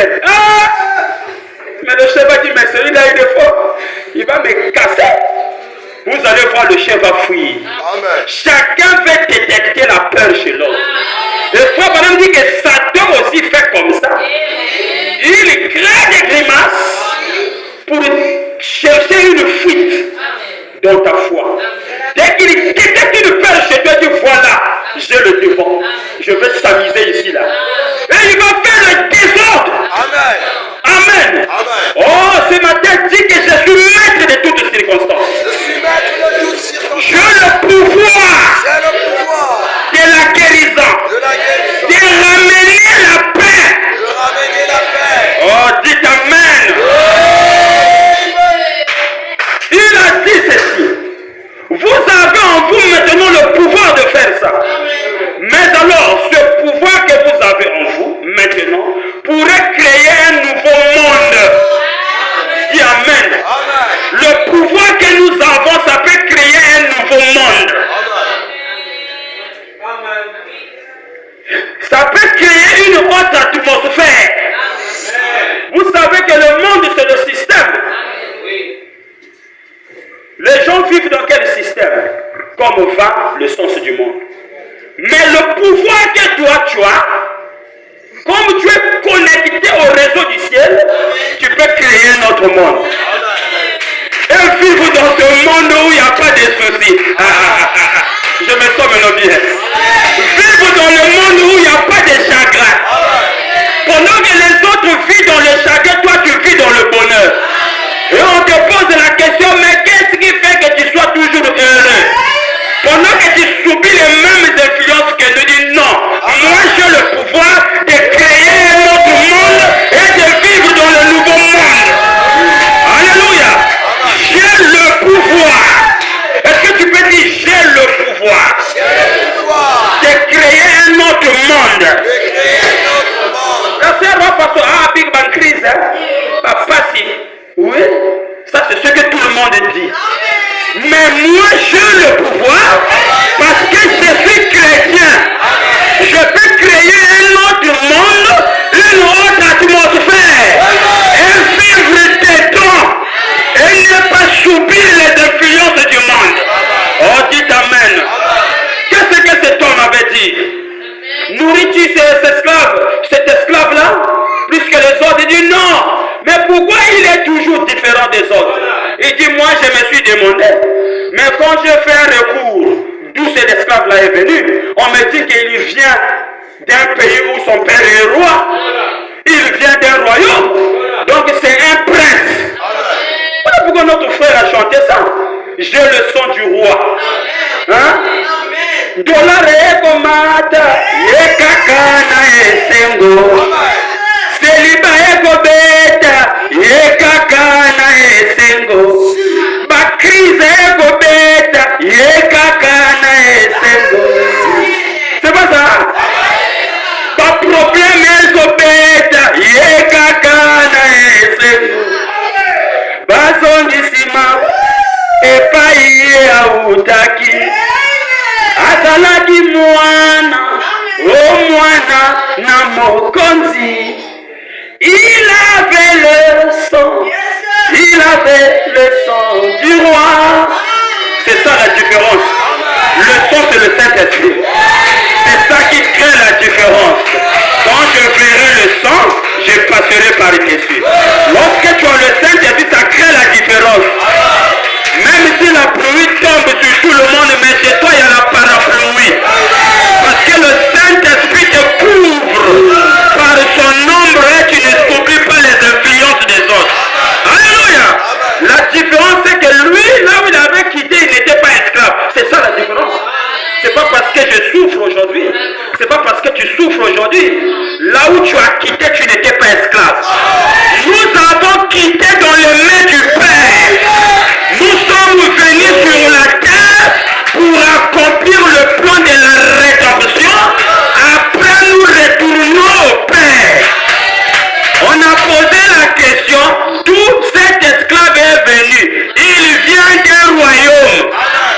business. Ah! Mais le chef va dire, mais celui-là, il est fort. Il va me casser. Vous allez voir, le chef va fuir. Amen. Chacun veut détecter la peur chez l'autre. Et frère Branham dit que Satan aussi fait comme ça. Il crée des grimaces pour chercher une fuite dans ta foi. Dès qu'il détecte une peur chez toi, il dit voilà, j'ai le devant. Je vais s'amuser ici là. Et il va faire le désordre. Amen. Amen. Amen. Oh, ce matin, dit que je suis maître de toutes circonstances. Je suis maître de toutes circonstances. J'ai le pouvoir J'ai le pouvoir de la guérison, de la guérison, de ramener la paix. de ramener la paix. Oh, dites Amen. Il a dit ceci. Vous avez en vous maintenant le pouvoir de faire ça. Mais alors, ce pouvoir que vous avez en vous maintenant pourrait créer un nouveau monde. Dis Amen. Amen. Le pouvoir que nous avons, ça peut créer un nouveau monde. Ça peut créer une autre atmosphère. Vous savez que le monde, c'est le système. Les gens vivent dans quel système? Comme va le sens du monde. Mais le pouvoir que toi tu as, comme tu es connecté au réseau du ciel, tu peux créer un autre monde. Et vivre dans ce monde où il n'y a pas de soucis. Je me sens maintenant bien. Vivre dans le monde où il n'y a pas de chagrin. Pendant que les autres vivent dans le chagrin, toi tu vis dans le bonheur. Et on te pose la question, mais qu'est-ce qui fait que tu sois toujours heureux? Pendant que tu subis les mêmes influences que nous, dis non. Moi j'ai le pouvoir de créer un autre monde et de vivre dans le nouveau monde. Alléluia. J'ai le pouvoir. Est-ce que tu peux dire j'ai le pouvoir de créer un autre monde? La sœur va passer à Big Bang crise. Papa si. Oui, ça c'est ce que tout le monde dit. Mais moi j'ai le pouvoir parce que je suis chrétien. Je peux créer un autre monde, une autre atmosphère, et vivre dedans et ne pas subir les influences du monde. Oh, dites Amen. Qu'est-ce que cet homme avait dit? Nourris-tu cet esclave-là, plus que les autres? Il dit non. Mais pourquoi il est toujours différent des autres? Il dit, moi je me suis demandé, mais quand j'ai fait un recours, d'où cet esclave-là est venu, on me dit qu'il vient d'un pays où son père est roi. Il vient d'un royaume. Donc c'est un prince. Voilà pourquoi notre frère a chanté ça. J'ai le son du roi. Hein? Dollar egomata, yekakana esengo. Seliba egobeta, yekakana esengo. Bakrize egobeta, yekakana esengo. C'est pas ça? Ba problème egobeta, yekakana esengo. Bazongisima, epai autaki. Azalaki mwana, o mwana na mokonzi. Il avait le sang du roi. C'est ça la différence. Le sang c'est le Saint-Esprit.